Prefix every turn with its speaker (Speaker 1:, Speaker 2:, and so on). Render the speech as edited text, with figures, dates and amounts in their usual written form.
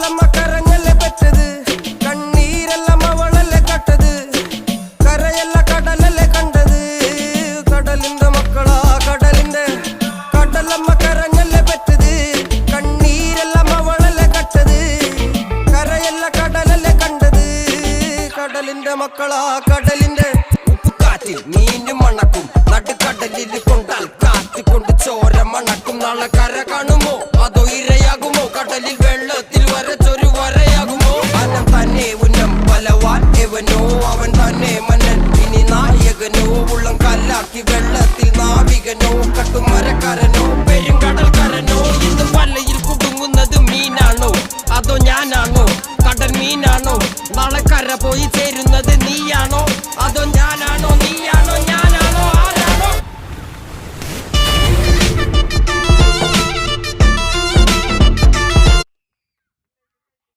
Speaker 1: കടലമ്മ കരഞ്ഞല്ലേ പറ്റത് കണ്ണീരെല്ലാം അവളല്ലേ കട്ടത് കരയല്ല കടലല്ലേ കണ്ടത് കടലിന്റെ മക്കളാ കടലിന്റെ കടലമ്മ കരഞ്ഞല്ലേ പറ്റത് കണ്ണീരെല്ലാം അവളല്ലേ കട്ടത് കരയല്ല കടലല്ലേ കണ്ടത് കടലിന്റെ മക്കളാ കടലിന്റെ ഉപ്പുകാറ്റിൽ മീനും മണക്കും നടുക്കടലിൽ കൊണ്ടാൽ കാറ്റിക്കൊണ്ട് ചോര മണക്കും നാളെ കര കാണുമോ അതോ ഇരയാകുമോ കടലിൽ വെള്ളത്തിൽ വരച്ചൊരു വരയാകുമോ അനം തന്നെ ഉന്നം ബലവാൻ എവനോ അവൻ തന്നെ മന്നൻ ഇനി നായകനോ ഉള്ളം കല്ലാക്കി വെള്ളത്തിൽ നാവികനോ കട്ടുമരക്കാരനോ പെരുങ്കടൽക്കാരനോ ഇന്ന് വലയിൽ കുടുങ്ങുന്നത് മീനാണോ അതോ ഞാനാണോ കടൽ മീനാണോ നാളെ കര പോയി ചേരുന്നത് നീയാണോ അതോ ഞാനാണോ നീയാണോ